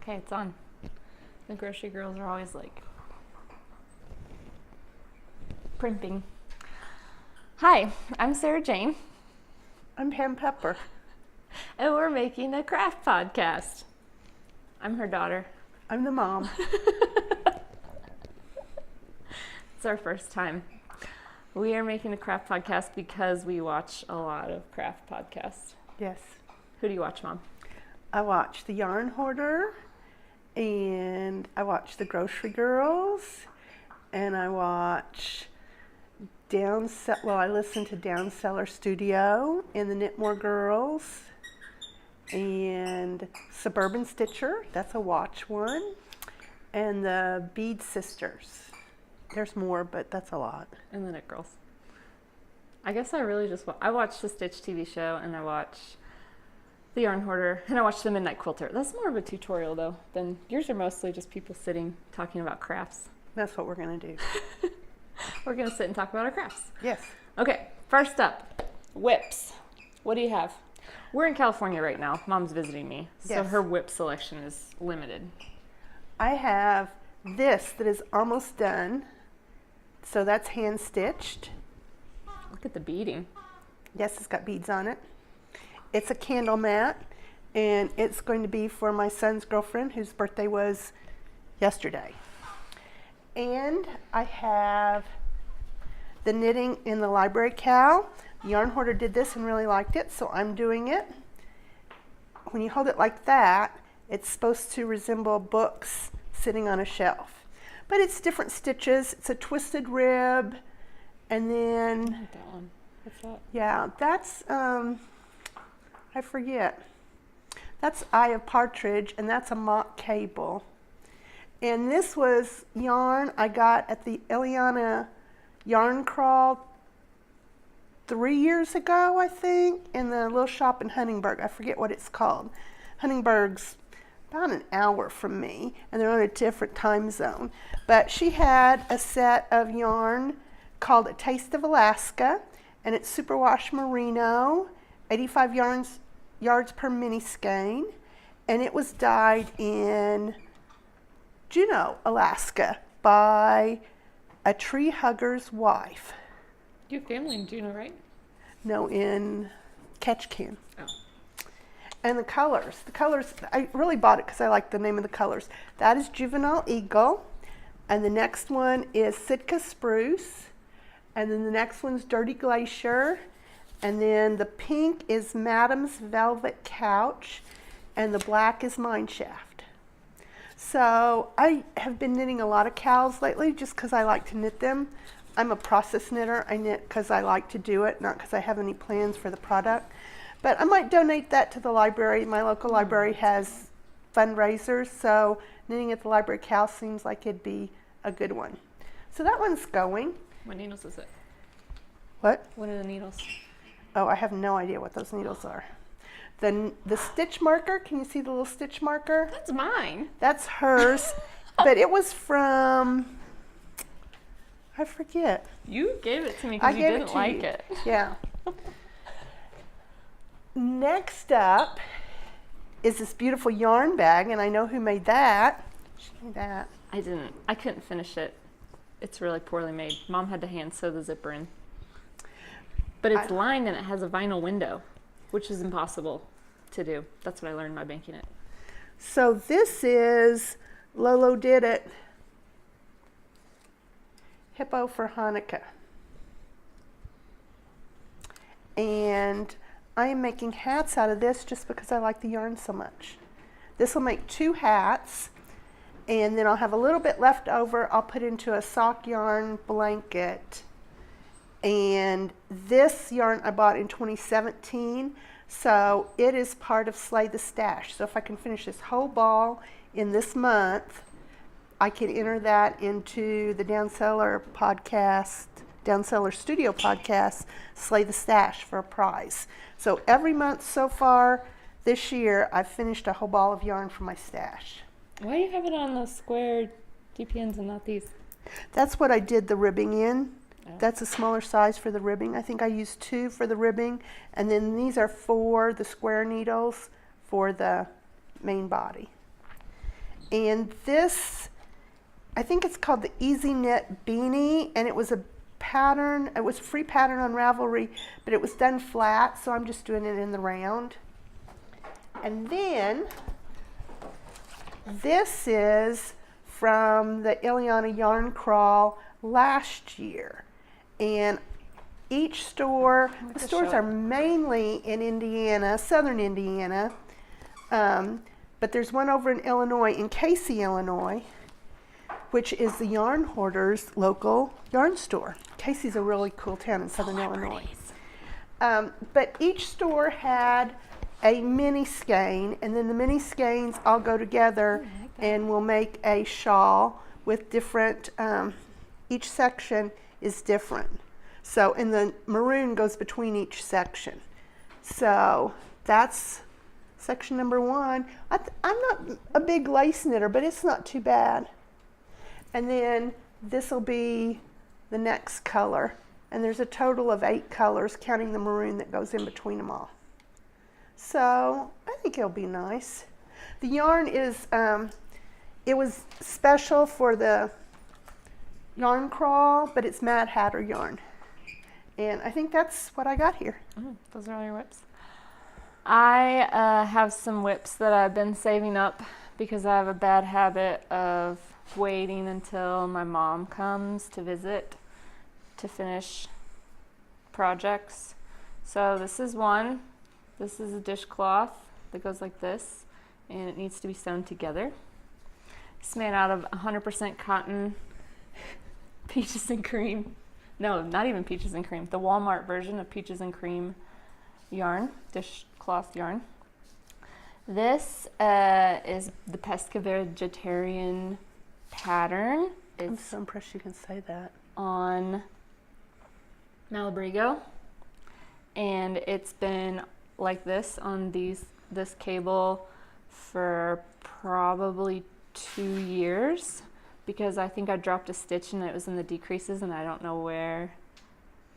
Okay, it's on. The grocery girls are always like primping. Hi, I'm Sarah Jane. I'm Pam Pepper. And we're making a craft podcast. I'm her daughter. I'm the mom. It's our first time. We are making a craft podcast because we watch a lot of craft podcasts. Yes. Who do you watch, Mom? I watch The Yarn Hoarder, and I watch The Grocery Girls, and I watch I listen to Down Cellar Studio and the Knitmore Girls, and Suburban Stitcher, that's a watch one, and the Bead Sisters. There's more, but that's a lot. And the Knit Girls. I guess I really just I watch the Stitch TV show, and I watch The Yarn Hoarder, and I watch The Midnight Quilter. That's more of a tutorial, though, than yours are mostly just people sitting, talking about crafts. That's what we're going to do. We're going to sit and talk about our crafts. Yes. Okay, first up, whips. What do you have? We're in California right now. Mom's visiting me, so Yes. her whip selection is limited. I have this that is almost done. So that's hand stitched. Look at the beading. Yes, it's got beads on it. It's a candle mat, and it's going to be for my son's girlfriend whose birthday was yesterday. And I have the knitting in the library cowl. Yarn Hoarder did this and really liked it, so I'm doing it. When you hold it like that, it's supposed to resemble books sitting on a shelf. But it's different stitches. It's a twisted rib, and then I like that one. What's that? yeah, that's I forget. That's Eye of Partridge, and that's a mock cable. And this was yarn I got at the Eliana Yarn Crawl 3 years ago, I think, in the little shop in Huntingburg. I forget what it's called. Huntingburg's about an hour from me, and they're on a different time zone. But she had a set of yarn called A Taste of Alaska, and it's superwash merino, 85 yards per mini skein, and it was dyed in Juneau, Alaska, by a tree hugger's wife. You have family in Juneau, right? No, in Ketchikan. Oh. And the colors, I really bought it because I like the name of the colors. That is Juvenile Eagle, and the next one is Sitka Spruce, and then the next one's Dirty Glacier, and then the pink is Madam's Velvet Couch, and the black is Mineshaft. So I have been knitting a lot of cowls lately just because I like to knit them. I'm a process knitter. I knit because I like to do it, not because I have any plans for the product. But I might donate that to the library. My local library has fundraisers, so knitting at the library cowl seems like it'd be a good one. So that one's going. What needles is it? What? What are the needles? Oh, I have no idea what those needles are. The stitch marker, can you see the little stitch marker? That's mine. That's hers, but it was from, I forget. You gave it to me I because you gave it didn't to like you. it. Yeah. Next up is this beautiful yarn bag, and I know who made that. She made that. I didn't. I couldn't finish it. It's really poorly made. Mom had to hand sew the zipper in. But it's lined and it has a vinyl window, which is impossible to do. That's what I learned by banking it. So this is Lolo Did It Hippo for Hanukkah. And I am making hats out of this just because I like the yarn so much. This will make 2 hats, and then I'll have a little bit left over. I'll put into a sock yarn blanket. And this yarn I bought in 2017, so it is part of Slay the Stash. So if I can finish this whole ball in this month, I can enter that into the Down Cellar Studio podcast, Slay the Stash, for a prize. So every month so far this year, I've finished a whole ball of yarn from my stash. Why do you have it on the square DPNs and not these? That's what I did the ribbing in. That's a smaller size for the ribbing. I think I used 2 for the ribbing, and then these are for the square needles for the main body. And this, I think it's called the Easy Knit Beanie, and it was a pattern, it was a free pattern on Ravelry, but it was done flat, so I'm just doing it in the round. And then this is from the Ileana Yarn Crawl last year. And each store, the stores are mainly in Indiana, southern Indiana, but there's one over in Illinois, in Casey, Illinois, which is the Yarn Hoarders local yarn store. Casey's a really cool town in southern Illinois. But each store had a mini skein, and then the mini skeins all go together and will make a shawl with different, each section is different. So, and the maroon goes between each section. So that's section number 1. I'm not a big lace knitter, but it's not too bad. And then this will be the next color. And there's a total of 8 colors, counting the maroon that goes in between them all. So I think it'll be nice. The yarn is, it was special for the yarn crawl, but it's Mad Hatter yarn. And I think that's what I got here. Those are all your whips. I have some whips that I've been saving up because I have a bad habit of waiting until my mom comes to visit to finish projects. So this is one. This is a dishcloth that goes like this, and it needs to be sewn together. It's made out of 100% cotton, peaches and cream. No, not even peaches and cream. The Walmart version of peaches and cream yarn, dishcloth yarn. This is the Pesca Vegetarian pattern. I'm so impressed you can say that. On Malabrigo, and it's been like this on this cable for probably 2 years, because I think I dropped a stitch and it was in the decreases, and I don't know where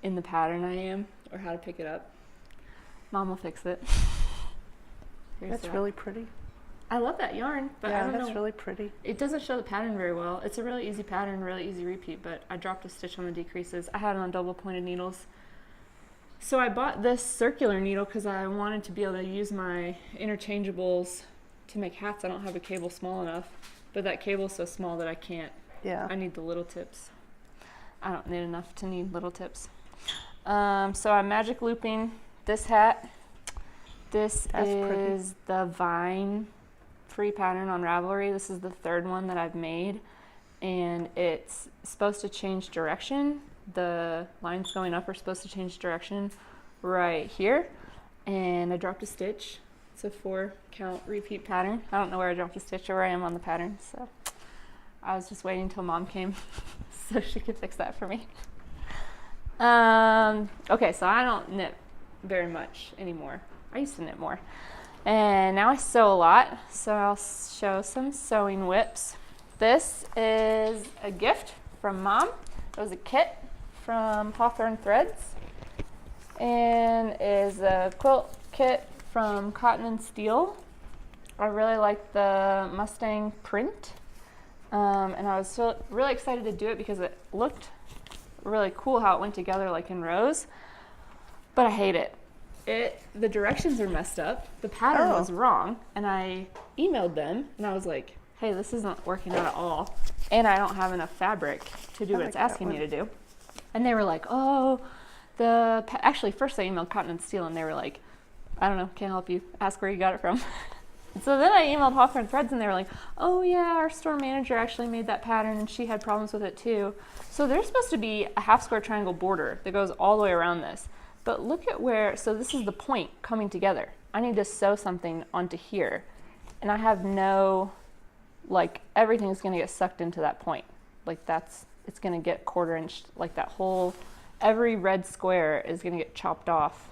in the pattern I am or how to pick it up. Mom will fix it. That's really pretty. I love that yarn, but I don't that's know. really pretty. It doesn't show the pattern very well. It's a really easy pattern, really easy repeat, but I dropped a stitch on the decreases. I had it on double pointed needles. So I bought this circular needle because I wanted to be able to use my interchangeables to make hats. I don't have a cable small enough, but that cable's so small that I can't. Yeah. I need the little tips. I don't need enough to need little tips. So I'm magic looping this hat. This is the Vine free pattern on Ravelry. This is the 3rd one that I've made, and it's supposed to change direction. The lines going up are supposed to change direction right here, and I dropped a stitch. It's a 4 count repeat pattern. I don't know where I dropped a stitch or where I am on the pattern, so I was just waiting until Mom came so she could fix that for me. Okay, so I don't knit very much anymore. I used to knit more, and now I sew a lot, so I'll show some sewing whips. This is a gift from Mom. It was a kit from Hawthorne Threads, and is a quilt kit from Cotton and Steel. I really like the Mustang print, and I was really excited to do it because it looked really cool how it went together like in rows, but I hate it. The directions are messed up, the pattern was wrong, and I emailed them and I was like, hey, this isn't working out at all, and I don't have enough fabric to do what it's asking me to do. And they were like, oh, actually first I emailed Cotton and Steel, and they were like, I don't know, can't help you, ask where you got it from. So then I emailed Hawthorne Threads, and they were like, oh yeah, our store manager actually made that pattern and she had problems with it too. So there's supposed to be a half square triangle border that goes all the way around this. But look at where, so this is the point coming together. I need to sew something onto here, and I have no, like, everything's gonna get sucked into that point. Like it's gonna get 1/4 inch, like that whole, every red square is gonna get chopped off,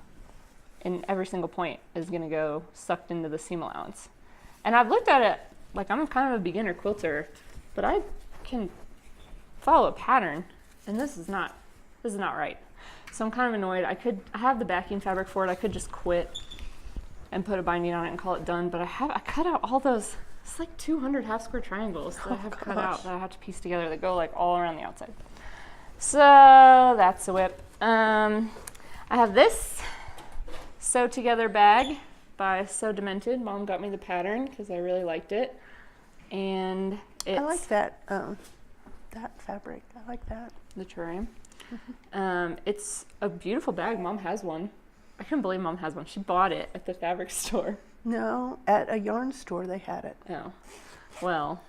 and every single point is gonna go sucked into the seam allowance. And I've looked at it, like, I'm kind of a beginner quilter, but I can follow a pattern, and this is not right. So I'm kind of annoyed. I have the backing fabric for it. I could just quit and put a binding on it and call it done, but I cut out all those It's like 200 half square triangles that I have cut out that I have to piece together that go like all around the outside. So that's a WIP. I have this Sew Together bag by Sew Demented. Mom got me the pattern because I really liked it. And it's I like that that fabric. I like that. the terrarium. It's a beautiful bag. Mom has one. I couldn't believe Mom has one. She bought it at the fabric store. No, at a yarn store they had it. Oh, well,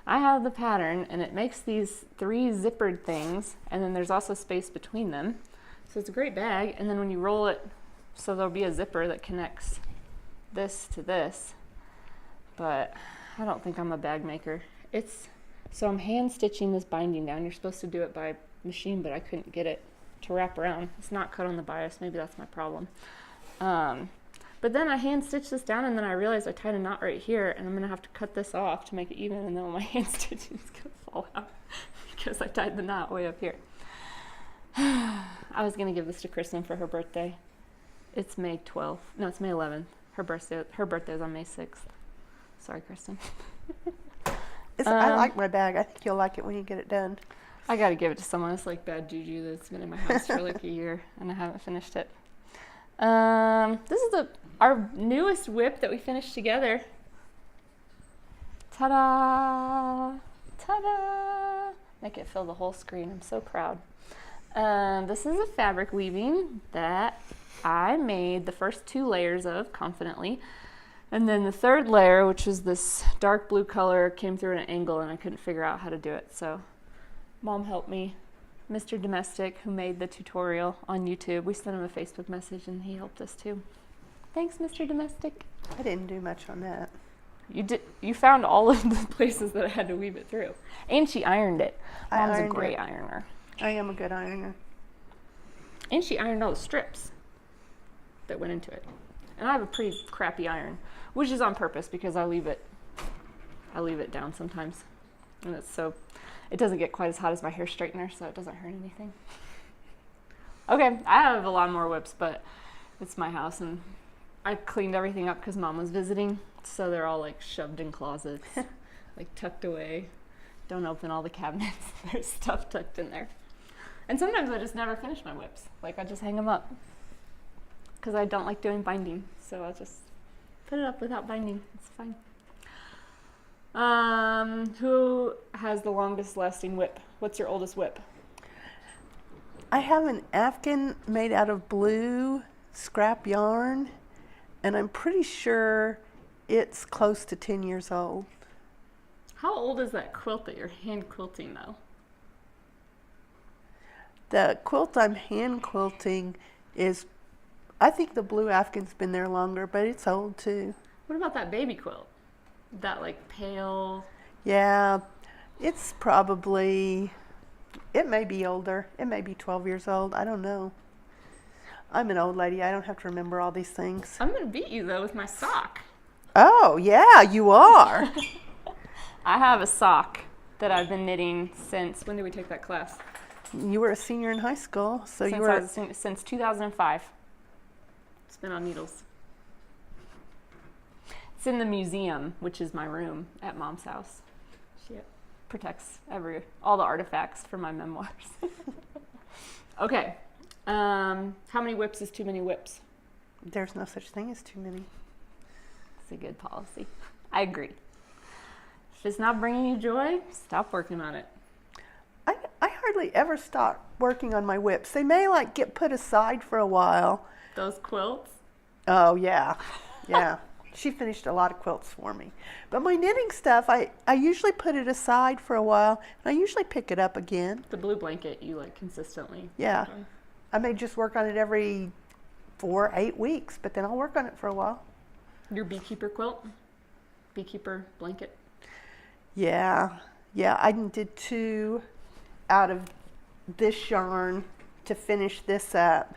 I have the pattern, and it makes these 3 zippered things, and then there's also space between them. So it's a great bag, and then when you roll it, so there'll be a zipper that connects this to this. But I don't think I'm a bag maker. So I'm hand stitching this binding down. You're supposed to do it by machine, but I couldn't get it to wrap around. It's not cut on the bias. Maybe that's my problem. But then I hand stitched this down, and then I realized I tied a knot right here, and I'm gonna have to cut this off to make it even, and then all my hand stitching is gonna fall out because I tied the knot way up here. I was gonna give this to Kristen for her birthday. It's May 12th. No, it's May 11th. Her birthday is on May 6th. Sorry, Kristen. I like my bag. I think you'll like it when you get it done. I gotta give it to someone. It's like bad juju that's been in my house for like a year, and I haven't finished it. This is our newest WIP that we finished together. Ta-da! Ta-da! Make it fill the whole screen. I'm so proud. This is a fabric weaving that I made the first 2 layers of confidently. And then the 3rd layer, which is this dark blue color, came through at an angle and I couldn't figure out how to do it. So Mom helped me. Mr. Domestic, who made the tutorial on YouTube, we sent him a Facebook message and he helped us too. Thanks, Mr. Domestic. I didn't do much on that. You found all of the places that I had to weave it through. And she ironed it. Mom's a great ironer. I am a good ironer. And she ironed all the strips that went into it. And I have a pretty crappy iron, which is on purpose because I leave it down sometimes. And it doesn't get quite as hot as my hair straightener, so it doesn't hurt anything. Okay, I have a lot more WIPs, but it's my house, and I cleaned everything up because Mom was visiting, so they're all like shoved in closets, like tucked away. Don't open all the cabinets. There's stuff tucked in there. And sometimes I just never finish my WIPs. Like I just hang them up because I don't like doing binding, so I'll just put it up without binding. It's fine. Who has the longest lasting WIP? What's your oldest WIP? I have an Afghan made out of blue scrap yarn, and I'm pretty sure it's close to 10 years old. How old is that quilt that you're hand quilting though? The quilt I'm hand quilting is, I think the blue Afghan's been there longer, but it's old too. What about that baby quilt? That like pale. Yeah, it's probably, it may be older. It may be 12 years old. I don't know. I'm an old lady. I don't have to remember all these things. I'm gonna beat you though with my sock. Oh, yeah, you are. I have a sock that I've been knitting since, when did we take that class? You were a senior in high school, so Since you were. since 2005. It's been on needles. It's in the museum, which is my room at Mom's house. She protects all the artifacts for my memoirs. Okay. How many WIPs is too many WIPs? There's no such thing as too many. It's a good policy. I agree. If it's not bringing you joy, stop working on it. I hardly ever stop working on my WIPs. They may like get put aside for a while. Those quilts? Oh, yeah. Yeah. She finished a lot of quilts for me. But my knitting stuff, I usually put it aside for a while, and I usually pick it up again. The blue blanket you like consistently. Yeah. Okay. I may just work on it every 4 or 8 weeks, but then I'll work on it for a while. Your beekeeper quilt? Beekeeper blanket? Yeah. Yeah, I did 2 out of this yarn to finish this up.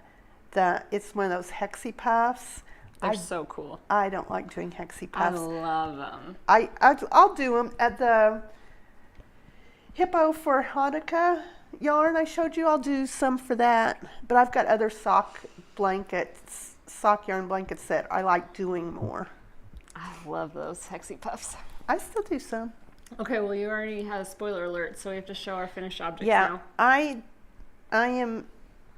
It's one of those hexie puffs. They're so cool. I don't like doing hexie I puffs. love them. I'll do them at the Hippo for Hanukkah yarn I showed you. I'll do some for that. But I've got other sock yarn blankets that I like doing more. I love those Hexie Puffs. I still do some. Okay, well, you already had a spoiler alert, so we have to show our finished objects Yeah, now. I am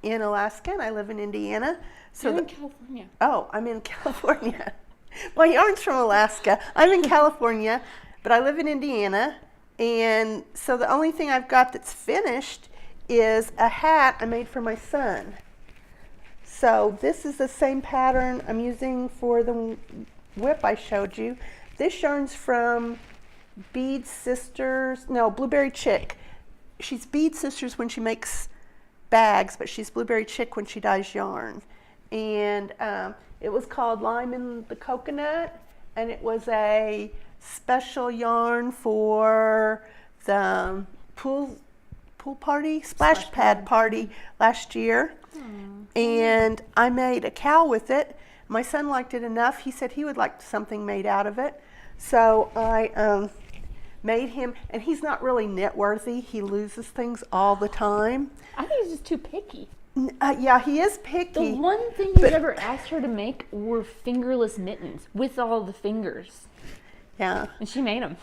in Alaska and I live in Indiana. So You're in California. Oh, I'm in California. Well, Yarn's from Alaska. I'm in California, but I live in Indiana. And so the only thing I've got that's finished is a hat I made for my son. So this is the same pattern I'm using for the whip I showed you. This yarn's from Blueberry Chick. She's Bead Sisters when she makes bags, but she's Blueberry Chick when she dyes yarn. And it was called Lime in the Coconut, and it was a special yarn for the pool party, splash pad party last year. And I made a cowl with it. My son liked it enough. He said he would like something made out of it. So I made him, and he's not really knit worthy. He loses things all the time. I think he's just too picky. Yeah, he is picky. The one thing he's ever asked her to make were fingerless mittens with all the fingers. Yeah. And she made them.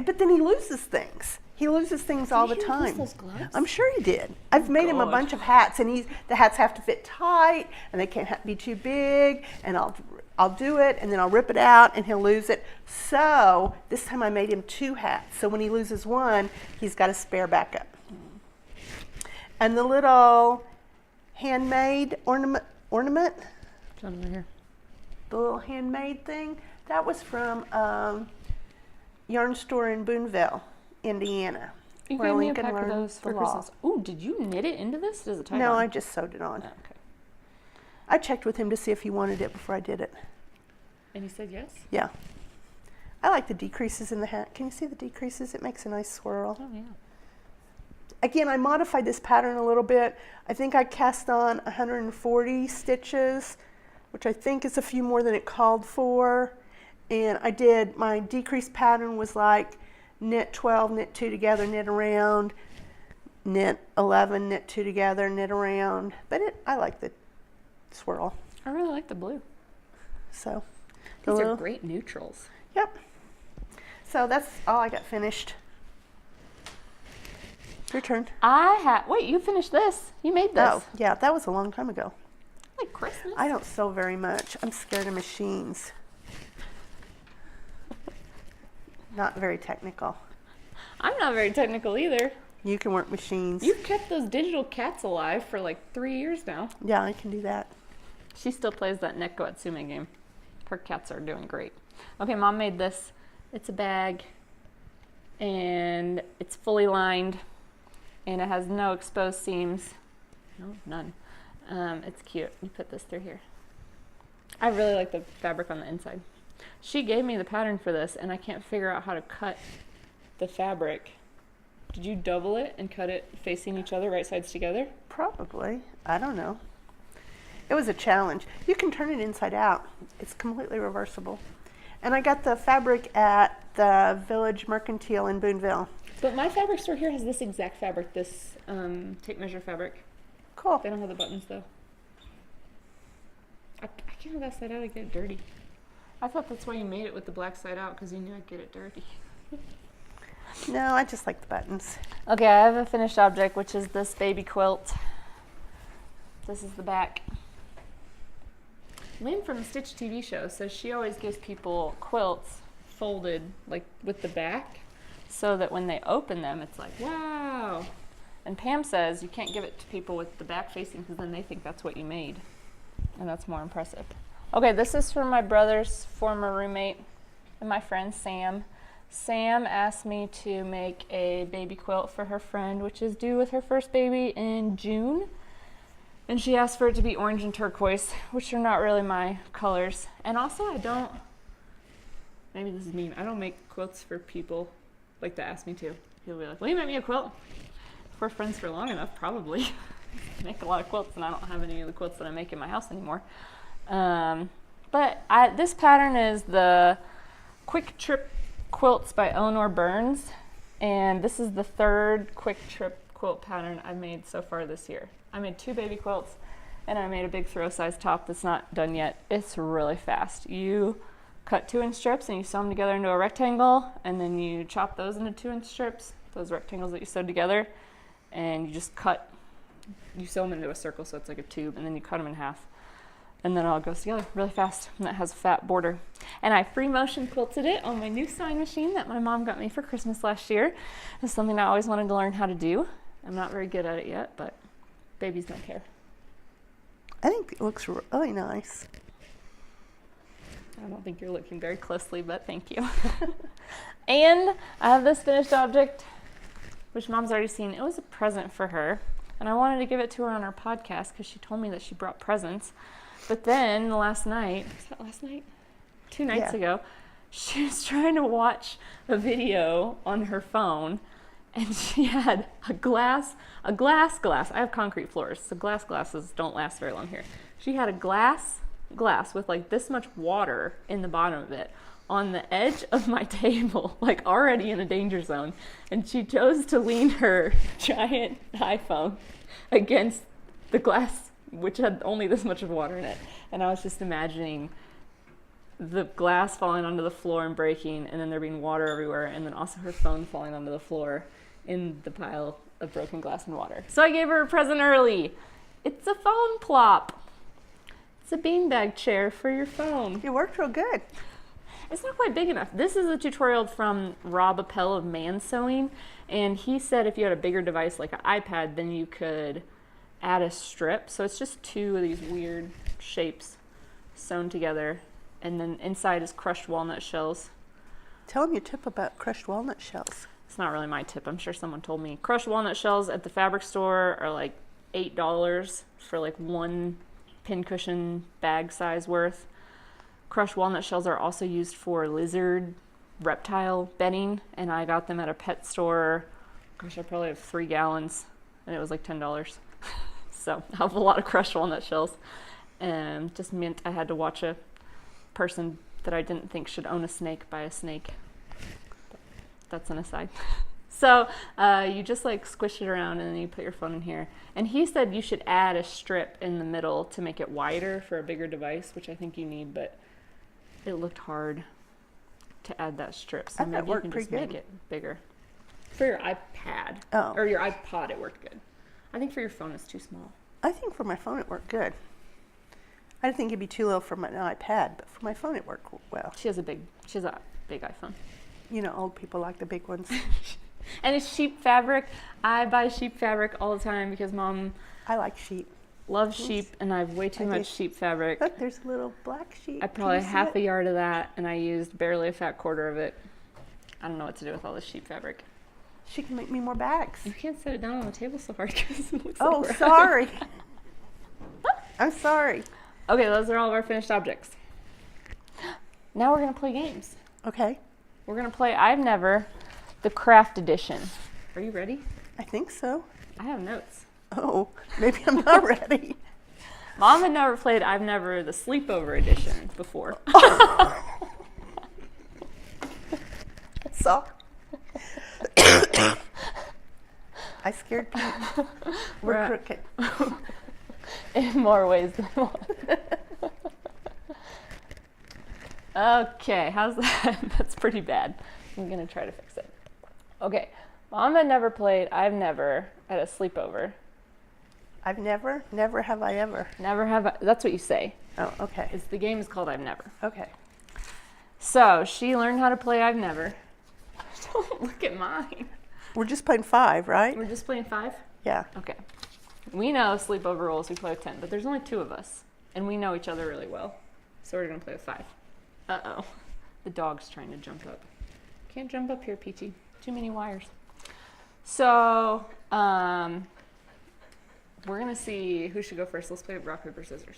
But then he loses things. He loses things all the time. Those gloves? I'm sure he did. I've made him a bunch of hats, and the hats have to fit tight, and they can't be too big. And I'll do it, and then I'll rip it out, and he'll lose it. So this time I made him 2 hats. So when he loses one, he's got a spare backup. And the little handmade ornament, Here. the little handmade thing, that was from yarn store in Boonville, Indiana. You where gave me a Lincoln pack of learned those for the law. Christmas. Ooh, did you knit it into this? Does it tie No, on? I just sewed it on. Oh, okay. I checked with him to see if he wanted it before I did it. And he said yes? Yeah. I like the decreases in the hat. Can you see the decreases? It makes a nice swirl. Oh, yeah. Again, I modified this pattern a little bit. I think I cast on 140 stitches, which I think is a few more than it called for. And I did, my decrease pattern was like knit 12, knit 2 together, knit around, knit 11, knit 2 together, knit around. But I like the swirl. I really like the blue. So These are great neutrals. Yep. So that's all I got finished. Your turn. Wait, you finished this. You made this. Oh, yeah, that was a long time ago. Like Christmas. I don't sew very much. I'm scared of machines. Not very technical. I'm not very technical either. You can work machines. You've kept those digital cats alive for like 3 years now. Yeah, I can do that. She still plays that Neko Atsume game. Her cats are doing great. Okay, Mom made this. It's a bag, and it's fully lined, and it has no exposed seams. No, none. It's cute. You put this through here. I really like the fabric on the inside. She gave me the pattern for this, and I can't figure out how to cut the fabric. Did you double it and cut it facing each other, right sides together? Probably. I don't know. It was a challenge. You can turn it inside out. It's completely reversible. And I got the fabric at the Village Mercantile in Boonville. But my fabric store here has this exact fabric, this tape measure fabric. Cool. They don't have the buttons though. I can't have that side out, I get it dirty. I thought that's why you made it with the black side out, because you knew I'd get it dirty. No, I just like the buttons. Okay, I have a finished object, which is this baby quilt. This is the back. Lynn from the Stitch TV show says she always gives people quilts folded like with the back so that when they open them it's like, wow. And Pam says you can't give it to people with the back facing because then they think that's what you made. And that's more impressive. Okay, this is from my brother's former roommate and my friend Sam. Sam asked me to make a baby quilt for her friend, which is due with her first baby in June. And she asked for it to be orange and turquoise, which are not really my colors. And also maybe this is mean, I don't make quilts for people like that ask me to. People be like, will you make me a quilt? If we're friends for long enough, probably. I make a lot of quilts and I don't have any of the quilts that I make in my house anymore. But this pattern is the Quick Trip Quilts by Eleanor Burns. And this is the third Quick Trip quilt pattern I've made so far this year. I made 2 baby quilts and I made a big throw size top that's not done yet. It's really fast. You cut 2-inch strips and you sew them together into a rectangle, and then you chop those into 2-inch strips, those rectangles that you sewed together, and you just you sew them into a circle so it's like a tube, and then you cut them in half. And then it all goes together really fast, and that has a fat border. And I free motion quilted it on my new sewing machine that my mom got me for Christmas last year. It's something I always wanted to learn how to do. I'm not very good at it yet, but babies don't care. I think it looks really nice. I don't think you're looking very closely, but thank you. And I have this finished object, which Mom's already seen. It was a present for her, and I wanted to give it to her on our podcast because she told me that she brought presents. But then last night, was that last night? 2 nights ago, she was trying to watch a video on her phone, and she had a glass. I have concrete floors, so glasses don't last very long here. She had a glass with like this much water in the bottom of it on the edge of my table, like already in a danger zone. And she chose to lean her giant iPhone against the glass, which had only this much of water in it. And I was just imagining the glass falling onto the floor and breaking, and then there being water everywhere, and then also her phone falling onto the floor in the pile of broken glass and water. So I gave her a present early. It's a phone plop. It's a beanbag chair for your phone. It worked real good. It's not quite big enough. This is a tutorial from Rob Appel of Man Sewing, and he said if you had a bigger device like an iPad, then you could add a strip. So it's just 2 of these weird shapes sewn together, and then inside is crushed walnut shells. Tell them your tip about crushed walnut shells. It's not really my tip. I'm sure someone told me. Crushed walnut shells at the fabric store are like $8 for like 1 pincushion bag size worth. Crushed walnut shells are also used for lizard reptile bedding, and I got them at a pet store. Gosh, I probably have 3 gallons, and it was like $10. So I have a lot of crushed walnut shells, and just meant I had to watch a person that I didn't think should own a snake buy a snake. That's an aside. So you just like squish it around, and then you put your phone in here. And he said you should add a strip in the middle to make it wider for a bigger device, which I think you need, but it looked hard to add that strip. So maybe you can just make it bigger. For your iPad or your iPod, it worked good. I think for your phone, it's too small. I think for my phone it worked good. I didn't think it'd be too low for my iPad, but for my phone it worked well. She has a big iPhone. You know, old people like the big ones. And it's sheep fabric. I buy sheep fabric all the time because Mom I like sheep. Loves sheep, and I have way too much sheep fabric. Look, there's a little black sheep. I probably half a yard of that, and I used barely a fat quarter of it. I don't know what to do with all this sheep fabric. She can make me more bags. You can't set it down on the table so hard because it looks Oh, like sorry. I'm sorry. Okay, those are all of our finished objects. Now we're going to play games. Okay. We're going to play I've Never, the craft edition. Are you ready? I think so. I have notes. Oh, maybe I'm not ready. Mom had never played I've Never, the sleepover edition before. Sorry. I scared people. We're crooked. In more ways than one. Okay, how's that? That's pretty bad. I'm going to try to fix it. Okay, Mom had never played I've Never at a sleepover. I've never have I ever. Never have I, that's what you say. Oh, okay. The game is called I've Never. Okay. So she learned how to play I've Never. Don't look at mine. We're just playing 5, right? We're just playing 5? Yeah. Okay. We know sleepover rules, we play with 10, but there's only 2 of us, and we know each other really well. So we're going to play with 5. Uh-oh. The dog's trying to jump up. Can't jump up here, Peachy. Too many wires. So, we're going to see who should go first. Let's play rock, paper, scissors.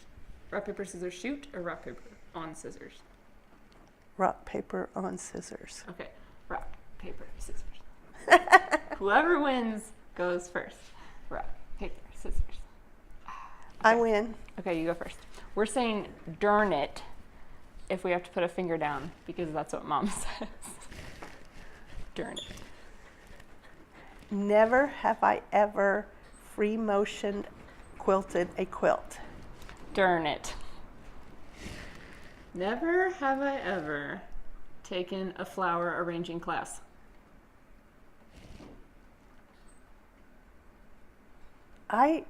Rock, paper, scissors, shoot, or rock, paper, on scissors? Rock, paper, on scissors. Okay. Rock, paper, scissors. Whoever wins goes first. Rock, paper, scissors. Okay. I win. Okay, you go first. We're saying darn it if we have to put a finger down because that's what Mom says. Darn it. Never have I ever free motioned quilted a quilt. Darn it. Never have I ever taken a flower arranging class. I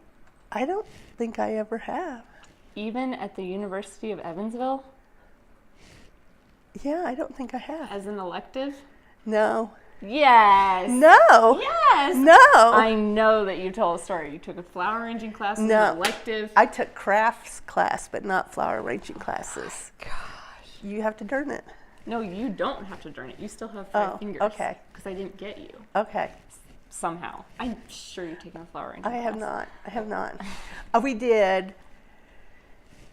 don't think I ever have. Even at the University of Evansville Yeah, I don't think I have. as an elective? No. Yes. No. Yes. No. I know that you told a story. You took a flower arranging class as No. an elective. I took crafts class, but not flower arranging classes. Gosh. You have to learn it. No, you don't have to darn it. You still have 5 Oh, fingers. okay. Because I didn't get you Okay. somehow. I'm sure you've taken a flower arranging I class. have not. I have not.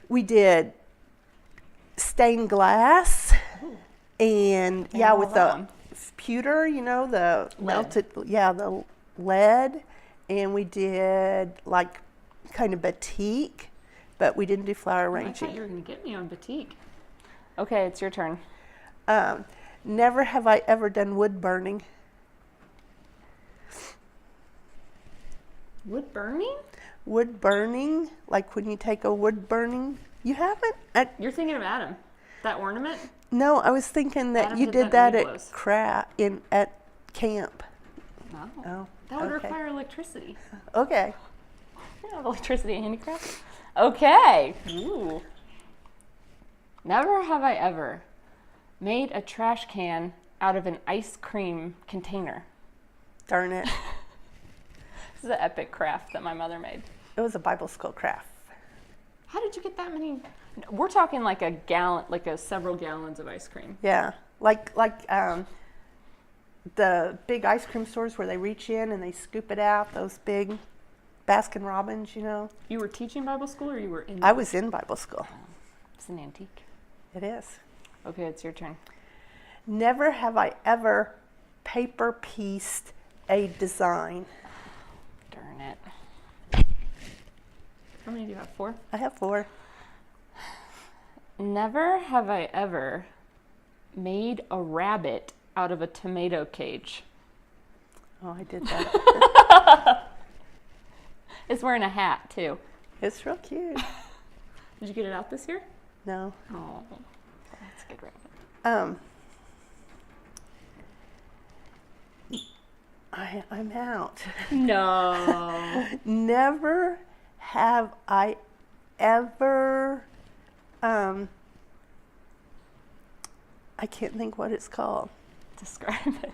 We did stained glass and And all with that the one. pewter, the Lead. melted, the lead. And we did like kind of batik, but we didn't do flower I arranging. thought you were going to get me on batik. Okay, it's your turn. Never have I ever done wood burning. Wood burning? Wood burning, like when you take a wood burning. You haven't? You're thinking of Adam. That ornament? No, I was thinking that Adam you did did that that in at camp. No. Oh, That would okay. require electricity. Okay. You don't have electricity and handicraft? Okay. Ooh. Never have I ever made a trash can out of an ice cream container. Darn it. This is an epic craft that my mother made. It was a Bible school craft. How did you get that many? We're talking like a gallon, several gallons of ice cream. Yeah. Like the big ice cream stores where they reach in and they scoop it out, those big Baskin Robbins, You were teaching Bible school or you were in? I was in Bible school. It's an antique. It is. Okay, it's your turn. Never have I ever paper pieced a design. Darn it. How many do you have? 4? I have 4. Never have I ever made a rabbit out of a tomato cage. Oh, I did that. It's wearing a hat too. It's real cute. Did you get it out this year? No. Oh, that's a good rabbit. I'm out. No. Never have I ever, I can't think what it's called. Describe it.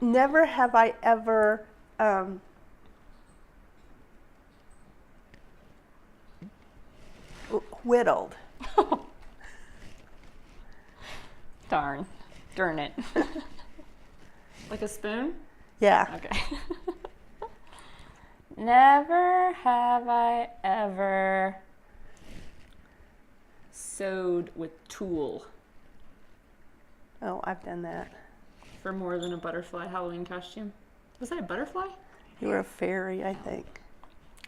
Never have I ever, whittled. Darn it. Like a spoon? Yeah. Okay. Never have I ever sewed with tulle Oh, I've done that. for more than a butterfly Halloween costume. Was that a butterfly? You were a fairy, I think.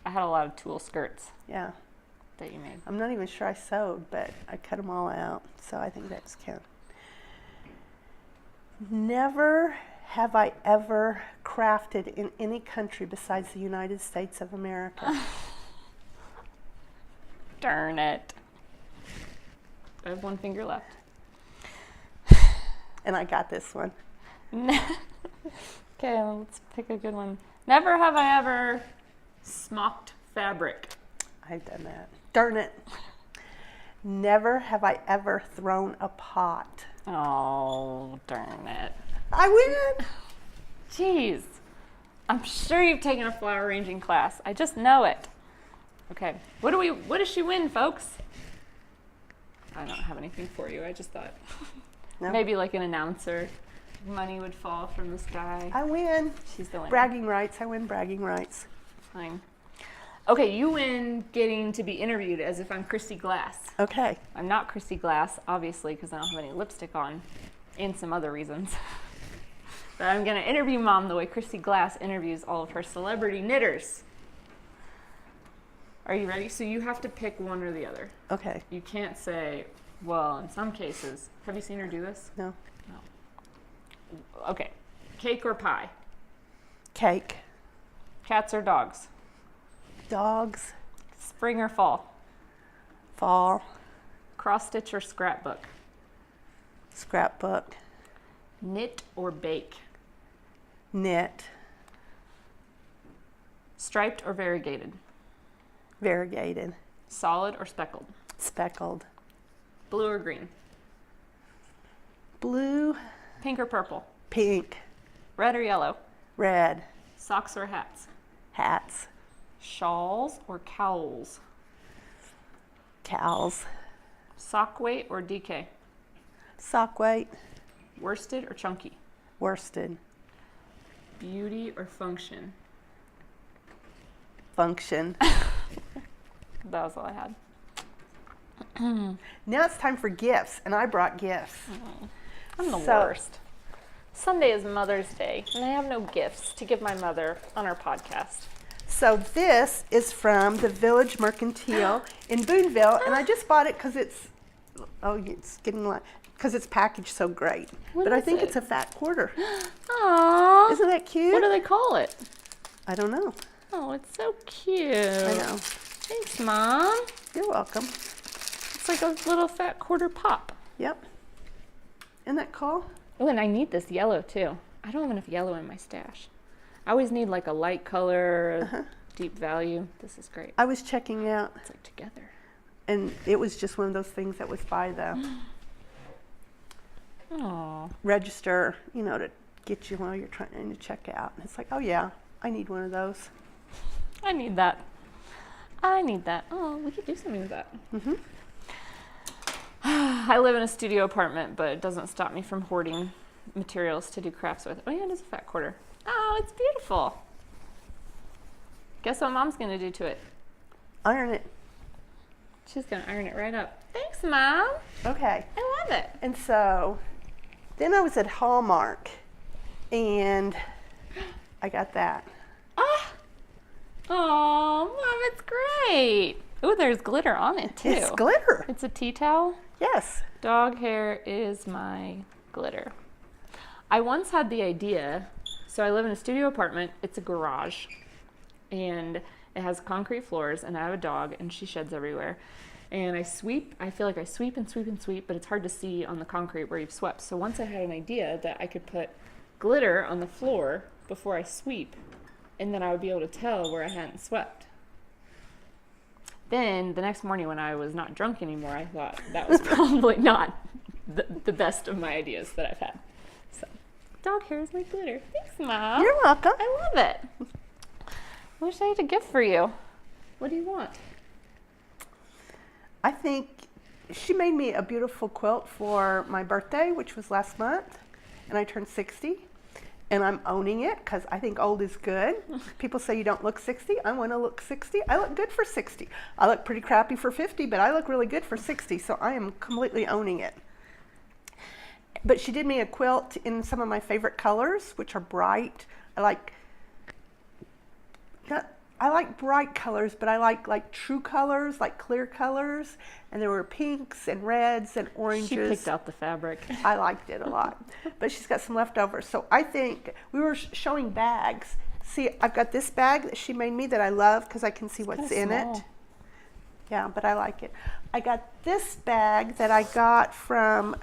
I had a lot of tulle skirts Yeah. that you made. I'm not even sure I sewed, but I cut them all out, so I think that's count. Never have I ever crafted in any country besides the United States of America. Darn it. I have 1 finger left. And I got this one. Okay, well, let's pick a good one. Never have I ever smocked fabric. I've done that. Darn it. Never have I ever thrown a pot. Oh, darn it. I win. Jeez. I'm sure you've taken a flower arranging class. I just know it. Okay. What does she win, folks? I don't have anything for you. I just thought No. maybe like an announcer. Money would fall from the sky. I win. She's the winner. Bragging rights. I win bragging rights. Fine. Okay, you win getting to be interviewed as if I'm Christy Glass. Okay. I'm not Christy Glass, obviously, because I don't have any lipstick on, and some other reasons. But I'm going to interview Mom the way Christy Glass interviews all of her celebrity knitters. Are you ready? So you have to pick one or the other. Okay. You can't say, well, in some cases. Have you seen her do this? No. No. Okay. Cake or pie? Cake. Cats or dogs? Dogs. Spring or fall? Fall. Cross stitch or scrapbook? Scrapbook. Knit or bake? Knit. Striped or variegated? Variegated. Solid or speckled? Speckled. Blue or green? Blue. Pink or purple? Pink. Red or yellow? Red. Socks or hats? Hats. Shawls or cowls? Cows. Sock weight or DK? Sock weight. Worsted or chunky? Worsted. Beauty or function? Function. That was all I had. Now it's time for gifts, and I brought gifts. I'm the So- worst. Sunday is Mother's Day, and I have no gifts to give my mother on our podcast. So this is from the Village Mercantile in Boonville, and I just bought it because it's because it's packaged so great. What But I is think it? it's a fat quarter. Aww. Isn't that cute? What do they call it? I don't know. Oh, it's so cute. I know. Thanks, Mom. You're welcome. It's like a little fat quarter pop. Yep. Isn't that cool? Oh, and I need this yellow too. I don't have enough yellow in my stash. I always need like a light color, a deep value. This is great. I was checking out, It's like together. and it was just one of those things that was by the Oh, register, to get you while you're trying to check out. And it's like, oh yeah, I need one of those. I need that. I need that. Oh, we could do something with that. Mm-hmm. I live in a studio apartment, but it doesn't stop me from hoarding materials to do crafts with. Oh yeah, it is a fat quarter. Oh, it's beautiful. Guess what Mom's gonna do to it? Iron it. She's gonna iron it right up. Thanks, Mom. Okay. I love it. And so then I was at Hallmark, and I got that. Ah. Oh, Mom, it's great. Oh, there's glitter on it too. It's glitter. It's a tea towel. Yes. Dog hair is my glitter. I once had the idea, so I live in a studio apartment, it's a garage, and it has concrete floors, and I have a dog, and she sheds everywhere. And I feel like I sweep and sweep and sweep, but it's hard to see on the concrete where you've swept. So once I had an idea that I could put glitter on the floor before I sweep, and then I would be able to tell where I hadn't swept. Then the next morning when I was not drunk anymore, I thought that was probably not the best of my ideas that I've had. So, dog hair is my glitter. Thanks, Mom. You're welcome. I love it. I wish I had a gift for you. What do you want? I think she made me a beautiful quilt for my birthday, which was last month, and I turned 60. And I'm owning it because I think old is good. People say you don't look 60. I want to look 60. I look good for 60. I look pretty crappy for 50, but I look really good for 60. So I am completely owning it. But she did me a quilt in some of my favorite colors, which are bright. I like bright colors, but I like true colors, like clear colors. And there were pinks and reds and oranges. She picked out the fabric. I liked it a lot, but she's got some leftovers. So I think we were showing bags. See, I've got this bag that she made me that I love because I can see what's kinda in it. small. Yeah, but I like it. I got this bag that I got from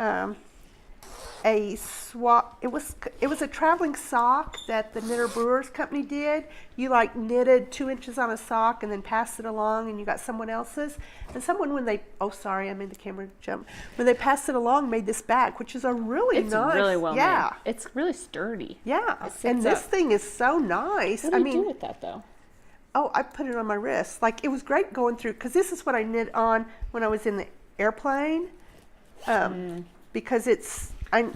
a swap. It was a traveling sock that the Knitter Brewers Company did. You like knitted 2 inches on a sock and then passed it along, and you got someone else's. And someone when they I made the camera jump. When they passed it along, made this bag, which is a really It's nice. really well yeah. made. It's really sturdy. Yeah, It sits and this up. thing is so nice. What do you do with that though? Oh, I put it on my wrist. Like, it was great going through, because this is what I knit on when I was in the airplane. Because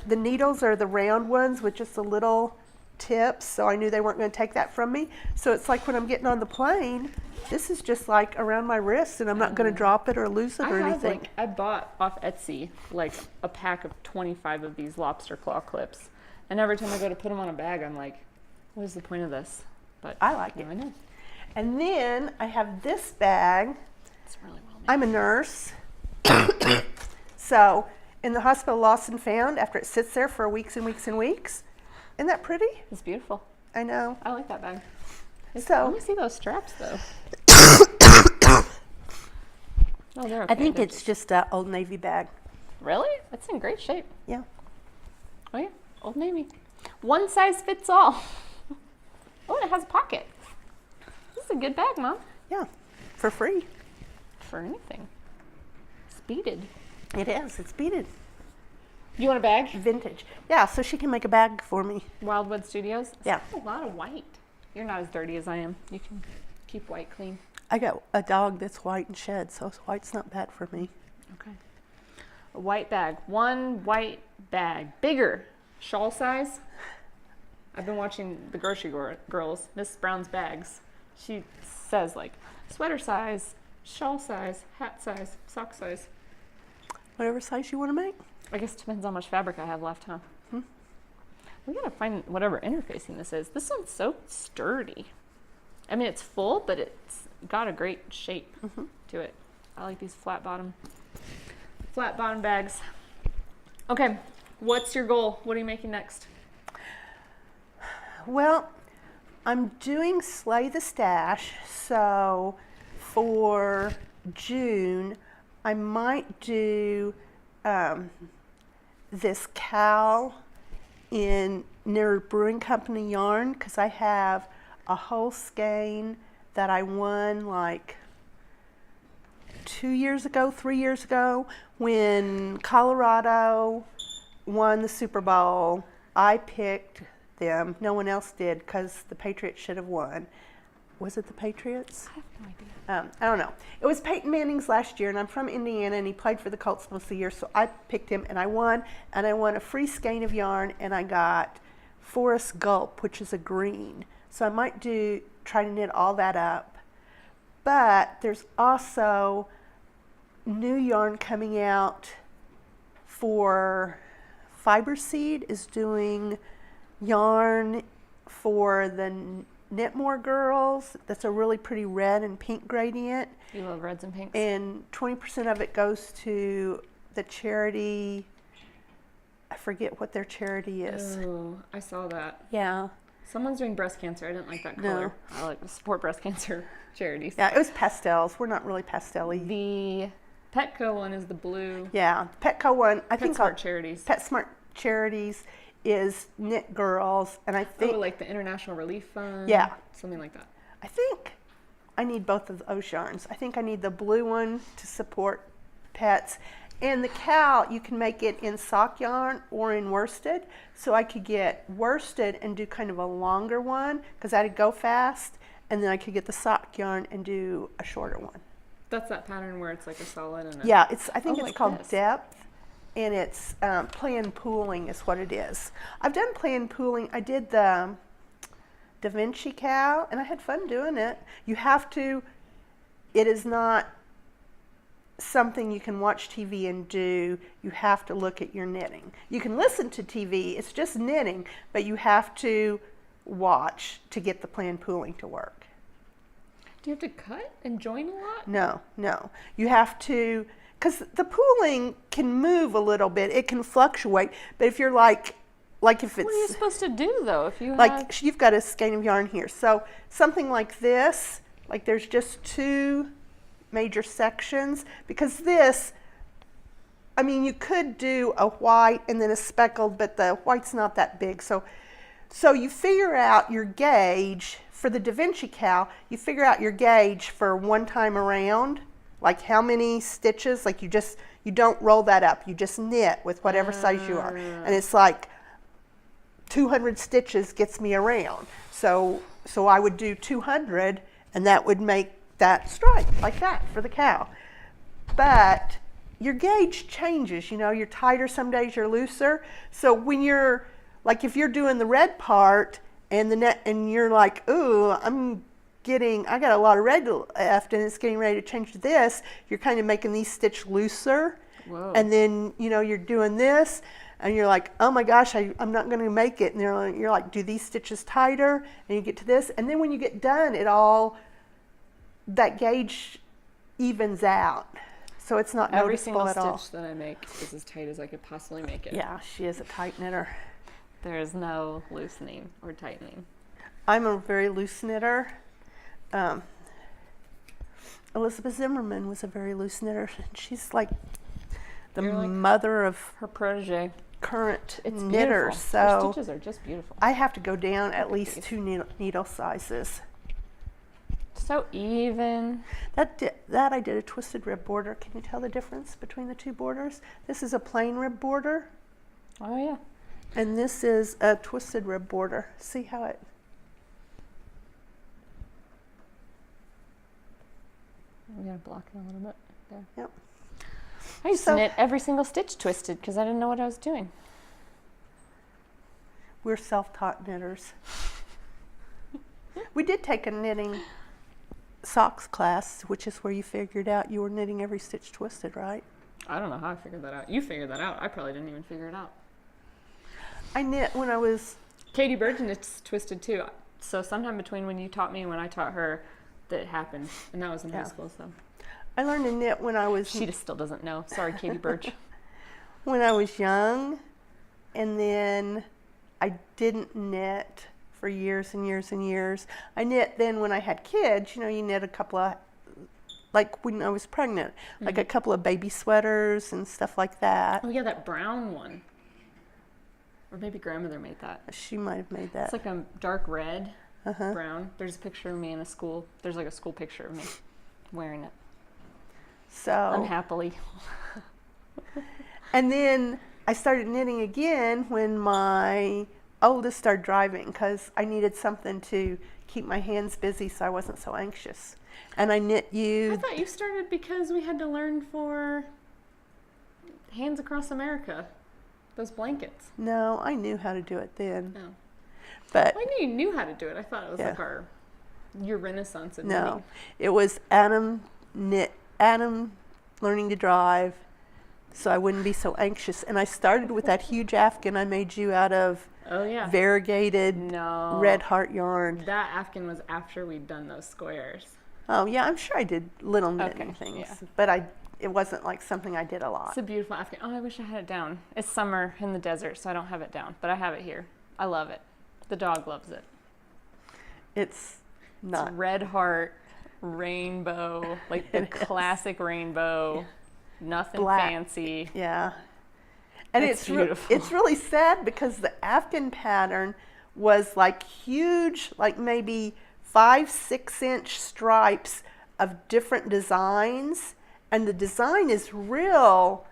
the needles are the round ones with just the little tips, so I knew they weren't going to take that from me. So it's like when I'm getting on the plane, this is just like around my wrist, and I'm not going to drop it or lose it or anything. I bought off Etsy like a pack of 25 of these lobster claw clips, and every time I go to put them on a bag, I'm like, what is the point of this? But I like now it. I know. And then I have this bag. It's really well made. I'm a nurse. So in the hospital lost and found, after it sits there for weeks and weeks and weeks. Isn't that pretty? It's beautiful. I know. I like that bag. Let So me see those straps though. Oh, they're okay. I think They're it's just an Old Navy bag. Really? It's in great shape. Yeah. Oh yeah, Old Navy. One size fits all. Oh, and it has a pocket. This is a good bag, Mom. Yeah, for free. For anything. Speeded. It is. It's beaded. You want a bag? Vintage. Yeah, so she can make a bag for me. Wildwood Studios. Yeah. That's a lot of white. You're not as dirty as I am. You can keep white clean. I got a dog that's white and shed, so white's not bad for me. Okay. A white bag. One white bag. Bigger. Shawl size. I've been watching the Grocery Girls, Miss Brown's Bags. She says like sweater size, shawl size, hat size, sock size. Whatever size you want to make. I guess it depends how much fabric I have left, huh? We gotta find whatever interfacing this is. This one's so sturdy. I mean, it's full, but it's got a great shape to it. I like these flat bottom bags. Okay, what's your goal? What are you making next? Well, I'm doing Slay the Stash, so for June, I might do this cowl in near Brewing Company yarn, because I have a whole skein that I won like 3 years ago, when Colorado won the Super Bowl. I picked them. No one else did, because the Patriots should have won. Was it the Patriots? I have no idea. I don't know. It was Peyton Manning's last year, and I'm from Indiana, and he played for the Colts most of the year, so I picked him, and I won a free skein of yarn, and I got Forest Gulp, which is a green. So I might try to knit all that up. But there's also new yarn coming out for Fiber Seed is doing yarn for the Knitmore girls. That's a really pretty red and pink gradient. You love reds and pinks. And 20% of it goes to the charity. I forget what their charity is. Oh, I saw that. Yeah. Someone's doing breast cancer. I didn't like that No. color. I like to support breast cancer charities. Yeah, it was pastels. We're not really pastel-y. The Petco one is the blue. Yeah, Petco one, I think PetSmart charities. PetSmart Charities is Knit Girls, and I think Oh, like the International Relief Fund. Yeah. Something like that. I think I need both of those yarns. I think I need the blue one to support pets. And the cowl, you can make it in sock yarn or in worsted. So I could get worsted and do kind of a longer one, because that'd go fast. And then I could get the sock yarn and do a shorter one. That's that pattern where it's like a solid and a... Yeah, I think Oh, it's like called this. Depth. And it's plan pooling is what it is. I've done plan pooling. I did the Da Vinci cow, and I had fun doing it. You have to, it is not something you can watch TV and do. You have to look at your knitting. You can listen to TV, it's just knitting, but you have to watch to get the plan pooling to work. Do you have to cut and join a lot? No. You have to, because the pooling can move a little bit. It can fluctuate. But if you're like if it's... What are you supposed to do, though, if you like have... you've got a skein of yarn here. So something like this, like there's just two major sections, because this, I mean, you could do a white and then a speckled, but the white's not that big. So you figure out your gauge for the Da Vinci cow. You figure out your gauge for one time around, like how many stitches. Like you don't roll that up. You just knit with whatever size you are, and it's like 200 stitches gets me around. So I would do 200, and that would make that stripe like that for the cow. But your gauge changes. You know, you're tighter some days, you're looser. So when you're like, if you're doing the red part and the net, and you're like, ooh, I got a lot of red left, and it's getting ready to change to this. You're kind of making these stitch looser. Whoa. And then, you know, you're doing this, and you're like, oh my gosh, I'm not going to make it. And you're like, do these stitches tighter, and you get to this. And then when you get done, that gauge evens out. So it's not Every noticeable single at all. stitch that I make is as tight as I could possibly make it. Yeah, she is a tight knitter. There is no loosening or tightening. I'm a very loose knitter. Elizabeth Zimmerman was a very loose knitter. She's like the You're like mother of her protege. current It's knitters. beautiful. Her So stitches are just beautiful. I have to go down at least these. 2 needle sizes. So even. That I did a twisted rib border. Can you tell the difference between the two borders? This is a plain rib border, Oh yeah. and this is a twisted rib border. See how it? We gotta block it a little bit. There. Yep. I used So- to knit every single stitch twisted because I didn't know what I was doing. We're self-taught knitters. We did take a knitting socks class, which is where you figured out you were knitting every stitch twisted, right? I don't know how I figured that out. You figured that out. I probably didn't even figure it out. I knit when I was, Katie Bird knits twisted too. So sometime between when you taught me and when I taught her, that happened, and that was in high Yeah. school. So I learned to knit when I was she just still doesn't know. Sorry, Katie Birch. when I was young, and then I didn't knit for years and years and years. I knit then when I had kids. You know, you knit a couple of, like when I was pregnant, like a couple of baby sweaters and stuff like that. Oh yeah, that brown one. Or maybe grandmother made that. She might have made that. It's like a dark red, Uh-huh. brown. There's a picture of me in a school. There's like a school picture of me wearing it So, unhappily. and then I started knitting again when my oldest started driving because I needed something to keep my hands busy so I wasn't so anxious. And I knit I you. thought you started because we had to learn for Hands Across America. Those blankets. No, I knew how to do it then. No. But I knew you knew how to do it. I thought it was Yeah. like your renaissance in no, knitting. it was Adam learning to drive so I wouldn't be so anxious. And I started with that huge afghan I made you out of Oh yeah. variegated No. red heart yarn. That Afghan was after we'd done those squares. Oh yeah, I'm sure I did little knitting Okay, things, yeah. but it wasn't like something I did a lot. It's a beautiful Afghan. Oh, I wish I had it down. It's summer in the desert, so I don't have it down, but I have it here. I love it. The dog loves it. It's It's not. red heart, rainbow, like the It is. classic rainbow. Nothing Black. fancy. Yeah. And It's it's beautiful. it's really sad because the Afghan pattern was like huge, like maybe 5-6 inch stripes of different designs, and the design is real.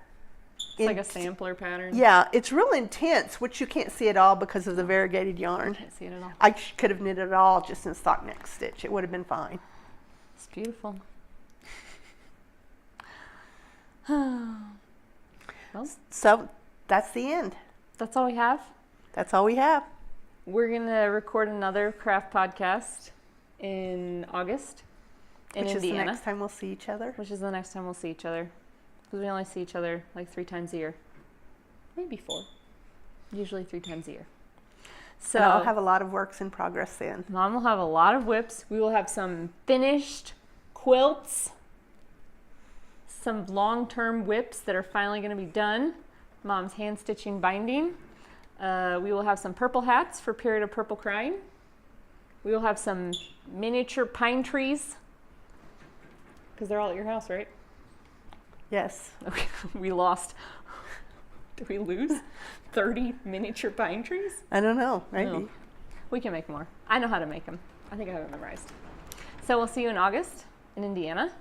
It's like a sampler pattern. Yeah, it's real intense, which you can't see at all because of the variegated yarn. Can't see it at all. I could have knitted it all just in stock neck stitch. It would have been fine. It's beautiful. Well, So that's the end. that's all we have. That's all we have. We're going to record another craft podcast in August in Which is the Indiana, next time we'll see each other. which is the next time we'll see each other. Because we only see each other like 3 times a year. Maybe 4. Usually 3 times a year. So And I'll have a lot of works in progress then. Mom will have a lot of whips. We will have some finished quilts, some long-term whips that are finally going to be done. Mom's hand stitching binding. We will have some purple hats for Period of Purple Crying. We will have some miniature pine trees because they're all at your house, right? Yes. Okay, we lost. Did we lose 30 miniature pine trees? I don't know. Maybe. No. We can make more. I know how to make them. I think I have it memorized. So we'll see you in August in Indiana.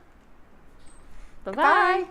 Bye-bye. Bye.